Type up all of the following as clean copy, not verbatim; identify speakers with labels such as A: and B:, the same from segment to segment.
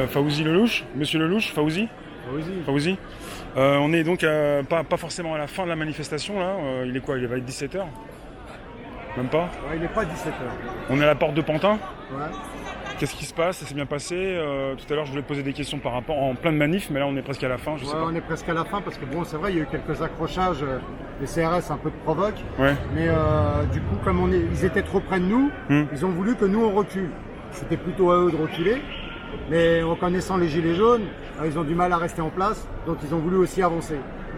A: Fawzi Lelouch, Monsieur Lelouch, Fawzi,
B: Vas-y.
A: Fawzi. On est donc pas forcément à la fin de la manifestation là. Il est quoi? Il va être 17h? Même pas?
B: Ouais, il n'est pas 17h.
A: On est à la porte de Pantin.
B: Ouais.
A: Qu'est-ce qui se passe? Ça s'est bien passé? Tout à l'heure, je voulais te poser des questions par rapport en plein de manifs, mais là, on est presque à la fin. Je sais
B: Ouais,
A: pas.
B: on est presque à la fin parce que bon, c'est vrai, il y a eu quelques accrochages, les CRS un peu de provoque.
A: Ouais.
B: Mais du coup, comme ils étaient trop près de nous, ils ont voulu que nous on recule. C'était plutôt à eux de reculer. Mais en connaissant les gilets jaunes, ils ont du mal à rester en place, donc ils ont voulu aussi avancer.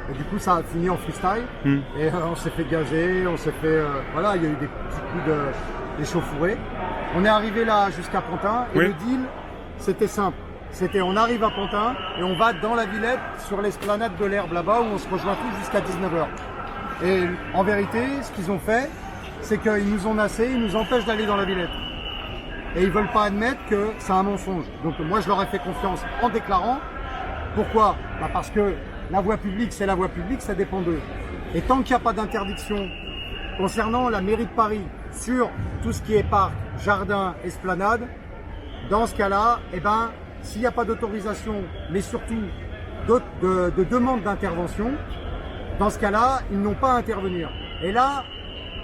B: Et du coup, ça a fini en freestyle. Et on s'est fait gazer, on s'est fait. Voilà, il y a eu des petits coups d'échauffourée. On est arrivé là jusqu'à Pantin et
A: Oui.
B: le deal, c'était simple. C'était on arrive à Pantin et on va dans la Villette sur l'esplanade de l'Herbe là-bas où on se rejoint tous jusqu'à 19h. Et en vérité, ce qu'ils ont fait, c'est qu'ils nous ont nassés, ils nous empêchent d'aller dans la Villette. Et ils veulent pas admettre que c'est un mensonge. Donc moi je leur ai fait confiance en déclarant. Pourquoi? Parce que la voie publique, c'est la voie publique, ça dépend d'eux. Et tant qu'il n'y a pas d'interdiction concernant la mairie de Paris sur tout ce qui est parc, jardin, esplanade, dans ce cas-là, eh ben, s'il n'y a pas d'autorisation, mais surtout de demande d'intervention, dans ce cas-là, ils n'ont pas à intervenir. Et là,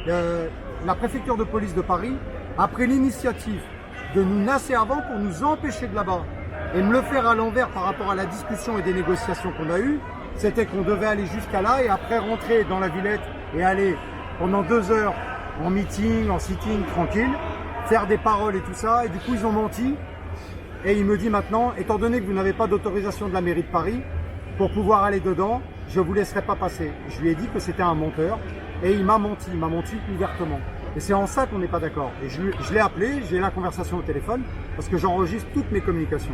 B: la préfecture de police de Paris a pris l'initiative de nous nasser avant pour nous empêcher de là-bas. Et me le faire à l'envers par rapport à la discussion et des négociations qu'on a eues, c'était qu'on devait aller jusqu'à là et après rentrer dans la Villette et aller pendant 2 heures en meeting, en sitting, tranquille, faire des paroles et tout ça. Et du coup, ils ont menti. Et il me dit maintenant, étant donné que vous n'avez pas d'autorisation de la mairie de Paris, pour pouvoir aller dedans, je ne vous laisserai pas passer. Je lui ai dit que c'était un menteur et il m'a menti ouvertement. Et c'est en ça qu'on n'est pas d'accord. Et je l'ai appelé, j'ai la conversation au téléphone, parce que j'enregistre toutes mes communications.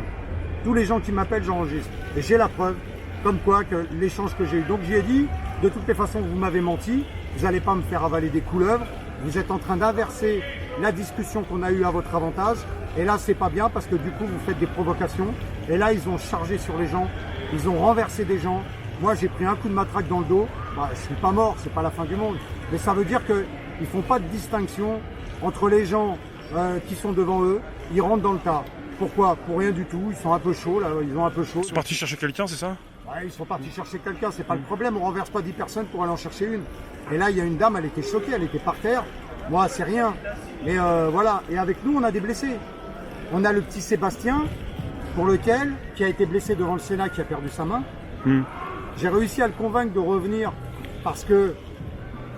B: Tous les gens qui m'appellent, j'enregistre. Et j'ai la preuve, comme quoi, que l'échange que j'ai eu. Donc j'ai dit, de toutes les façons, vous m'avez menti, vous n'allez pas me faire avaler des couleuvres, vous êtes en train d'inverser la discussion qu'on a eue à votre avantage. Et là, c'est pas bien, parce que du coup, vous faites des provocations. Et là, ils ont chargé sur les gens, ils ont renversé des gens. Moi, j'ai pris un coup de matraque dans le dos. Bah, je suis pas mort, c'est pas la fin du monde. Mais ça veut dire qu'ils font pas de distinction entre les gens qui sont devant eux. Ils rentrent dans le tas. Pourquoi? Pour rien du tout. Ils sont un peu chauds, là. Ils ont un peu chaud.
A: Ils sont partis chercher quelqu'un, c'est ça?
B: Ouais, ils sont partis chercher quelqu'un. C'est pas le problème. On renverse pas 10 personnes pour aller en chercher une. Et là, il y a une dame, elle était choquée. Elle était par terre. Moi, c'est rien. Mais voilà. Et avec nous, on a des blessés. On a le petit Sébastien, qui a été blessé devant le Sénat, qui a perdu sa main. J'ai réussi à le convaincre de revenir parce que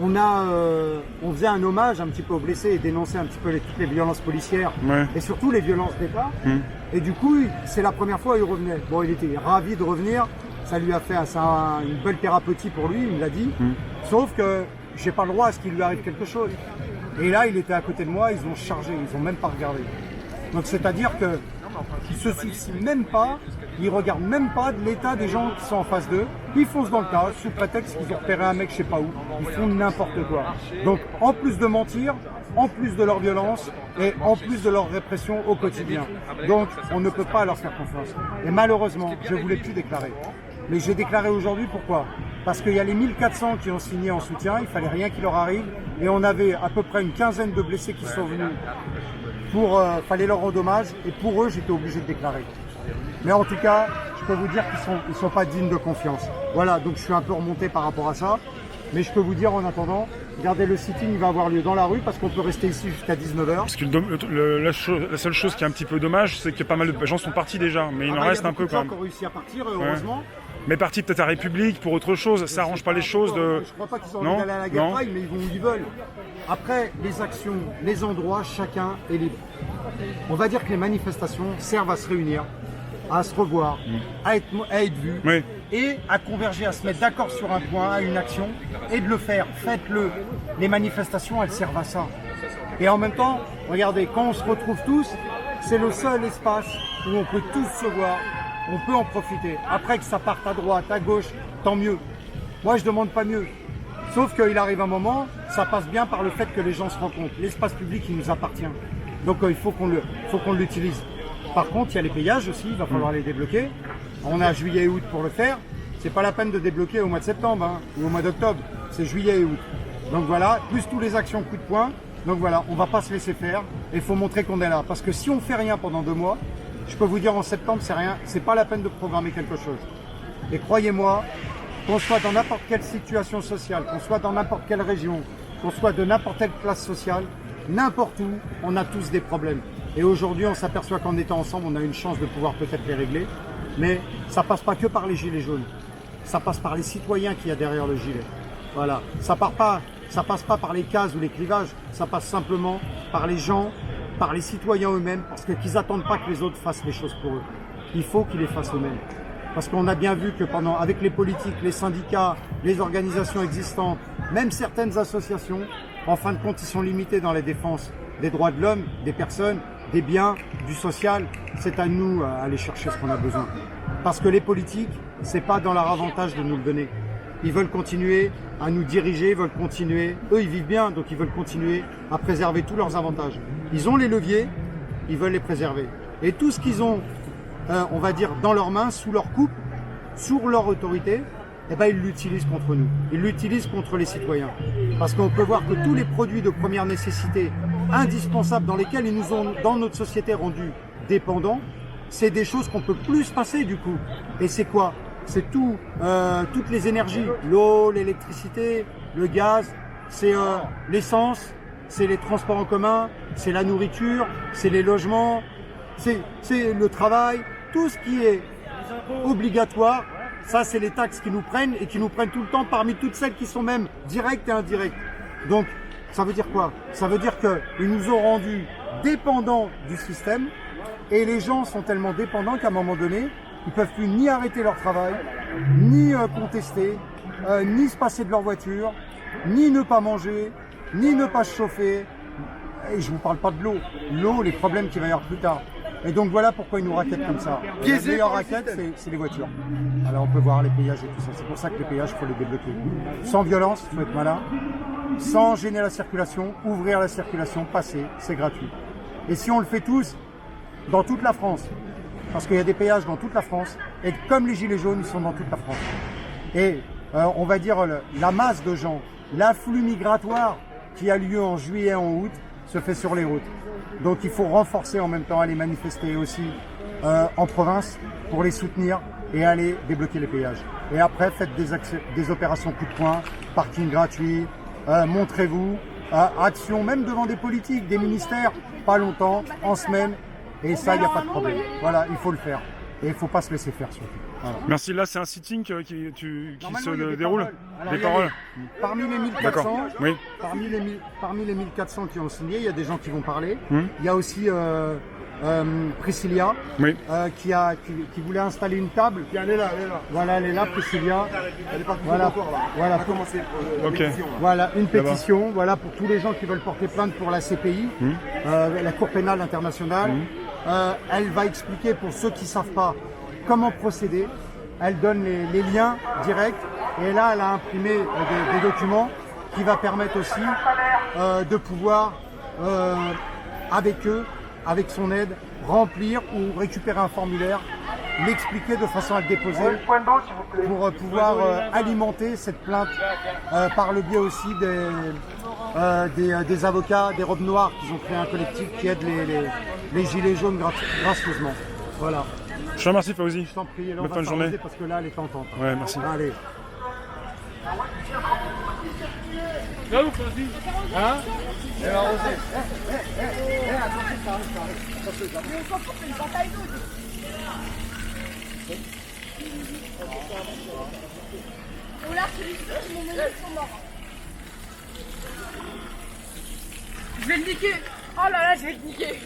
B: on faisait un hommage un petit peu aux blessés et dénonçait un petit peu toutes les violences policières et surtout les violences d'État. Et du coup, c'est la première fois qu'il revenait. Bon, il était ravi de revenir. Ça lui a fait une belle thérapeutie pour lui, il me l'a dit. Sauf que j'ai pas le droit à ce qu'il lui arrive quelque chose. Et là, il était à côté de moi, ils ont chargé, ils ont même pas regardé. Donc c'est-à-dire que ils se soucient même pas, ils regardent même pas de l'état des gens qui sont en face d'eux. Ils foncent dans le tas sous prétexte qu'ils ont repéré un mec je sais pas où. Ils font n'importe quoi. Donc en plus de mentir, en plus de leur violence et en plus de leur répression au quotidien. Donc on ne peut pas leur faire confiance. Et malheureusement, je voulais plus déclarer. Mais j'ai déclaré aujourd'hui, pourquoi? Parce qu'il y a les 1400 qui ont signé en soutien, il fallait rien qui leur arrive. Et on avait à peu près une quinzaine de blessés qui sont venus. Fallait leur rendre hommage et pour eux j'étais obligé de déclarer. Mais en tout cas, je peux vous dire qu'ils sont pas dignes de confiance. Voilà, donc je suis un peu remonté par rapport à ça. Mais je peux vous dire en attendant, regardez, le sitting il va avoir lieu dans la rue parce qu'on peut rester ici jusqu'à 19h.
A: Parce que la seule chose qui est un petit peu dommage, c'est que pas mal de gens sont partis déjà, mais il en reste un peu quand même.
B: Il y a beaucoup de gens qui ont réussi à partir, heureusement.
A: Mais partis peut-être à République pour autre chose, ça arrange pas les choses de...
B: Je crois pas qu'ils ont envie d'aller à la guerre, mais ils vont où ils veulent. Après, les actions, les endroits, chacun est libre. On va dire que les manifestations servent à se réunir, à se revoir, à être vus et à converger, à se mettre d'accord sur un point, à une action et de le faire. Faites-le. Les manifestations, elles servent à ça. Et en même temps, regardez, quand on se retrouve tous, c'est le seul espace où on peut tous se voir. On peut en profiter. Après que ça parte à droite, à gauche, tant mieux. Moi, je demande pas mieux. Sauf qu'il arrive un moment, ça passe bien par le fait que les gens se rencontrent. L'espace public, il nous appartient. Donc, il faut qu'on l'utilise. Par contre, il y a les payages aussi, il va falloir les débloquer. On a juillet et août pour le faire. C'est pas la peine de débloquer au mois de septembre ou au mois d'octobre. C'est juillet et août. Donc voilà, plus tous les actions coup de poing. Donc voilà, on va pas se laisser faire. Et il faut montrer qu'on est là. Parce que si on fait rien pendant 2 mois, je peux vous dire en septembre, c'est rien, c'est pas la peine de programmer quelque chose. Et croyez-moi, qu'on soit dans n'importe quelle situation sociale, qu'on soit dans n'importe quelle région, qu'on soit de n'importe quelle classe sociale, n'importe où, on a tous des problèmes. Et aujourd'hui, on s'aperçoit qu'en étant ensemble, on a une chance de pouvoir peut-être les régler. Mais ça passe pas que par les gilets jaunes. Ça passe par les citoyens qu'il y a derrière le gilet. Voilà. Ça passe pas par les cases ou les clivages. Ça passe simplement par les gens, par les citoyens eux-mêmes, parce qu'ils n'attendent pas que les autres fassent les choses pour eux. Il faut qu'ils les fassent eux-mêmes. Parce qu'on a bien vu que avec les politiques, les syndicats, les organisations existantes, même certaines associations, en fin de compte, ils sont limités dans la défense des droits de l'homme, des personnes, des biens, du social. C'est à nous à aller chercher ce qu'on a besoin. Parce que les politiques, c'est pas dans leur avantage de nous le donner. Ils veulent continuer à nous diriger, ils veulent continuer. Eux, ils vivent bien, donc ils veulent continuer à préserver tous leurs avantages. Ils ont les leviers, ils veulent les préserver. Et tout ce qu'ils ont, on va dire, dans leurs mains, sous leur coupe, sous leur autorité, eh ben, ils l'utilisent contre nous. Ils l'utilisent contre les citoyens. Parce qu'on peut voir que tous les produits de première nécessité, indispensables, dans lesquels ils nous ont, dans notre société, rendus dépendants, c'est des choses qu'on peut plus se passer du coup. Et c'est quoi? C'est toutes les énergies, l'eau, l'électricité, le gaz, c'est l'essence, c'est les transports en commun, c'est la nourriture, c'est les logements, c'est le travail, tout ce qui est obligatoire. Ça, c'est les taxes qui nous prennent et qui nous prennent tout le temps parmi toutes celles qui sont même directes et indirectes. Donc, ça veut dire quoi? Ça veut dire qu'ils nous ont rendus dépendants du système et les gens sont tellement dépendants qu'à un moment donné, ils peuvent plus ni arrêter leur travail, ni contester, ni se passer de leur voiture, ni ne pas manger, ni ne pas se chauffer. Et je vous parle pas de l'eau. L'eau, les problèmes qu'il va y avoir plus tard. Et donc voilà pourquoi ils nous raquettent comme ça. La meilleure raquette, c'est les voitures. Alors on peut voir les péages et tout ça. C'est pour ça que les péages, il faut les débloquer. Sans violence, il faut être malin. Sans gêner la circulation, ouvrir la circulation, passer, c'est gratuit. Et si on le fait tous, dans toute la France, parce qu'il y a des péages dans toute la France, et comme les gilets jaunes, ils sont dans toute la France. Et on va dire la masse de gens, l'afflux migratoire qui a lieu en juillet et en août, se fait sur les routes. Donc il faut renforcer en même temps, aller manifester aussi en province pour les soutenir et aller débloquer les péages. Et après, faites des opérations coup de poing, parking gratuit, montrez-vous, action même devant des politiques, des ministères, pas longtemps, en semaine, et ça, il n'y a pas de problème. Voilà, il faut le faire. Et il ne faut pas se laisser faire surtout. Voilà.
A: Merci, là c'est un sitting qui se déroule.
B: Alors,
A: des paroles.
B: Parmi les 1400,
A: D'accord. Oui.
B: parmi les 1400 qui ont signé, il y a des gens qui vont parler. Il y a aussi Priscilla
A: Oui.
B: qui voulait installer une table.
C: Elle est là.
B: Voilà, elle est là, Priscilla.
C: Elle est partie
B: Voilà.
C: encore là.
B: Voilà.
C: On a commencé la
A: Ok.
C: pétition, là.
B: Voilà, une pétition, voilà, pour tous les gens qui veulent porter plainte pour la CPI, la Cour pénale internationale. Elle va expliquer pour ceux qui ne savent pas comment procéder. Elle donne les liens directs et là, elle a imprimé des documents qui va permettre aussi de pouvoir, avec eux, avec son aide, remplir ou récupérer un formulaire, l'expliquer de façon à le déposer pour pouvoir alimenter cette plainte par le biais aussi des avocats, des robes noires qui ont créé un collectif qui aide les gilets jaunes gracieusement. Voilà.
A: Je te remercie, Fawzi.
B: Je t'en prie, là, on
A: Bonne
B: va
A: fin de journée.
B: s'arrêter parce que là, elle est tentante.
A: Ouais, merci.
B: Allez.
C: Là où, Fawzi? Hein? Elle va arroser.
D: Je vais le niquer. Oh là là, je vais le niquer.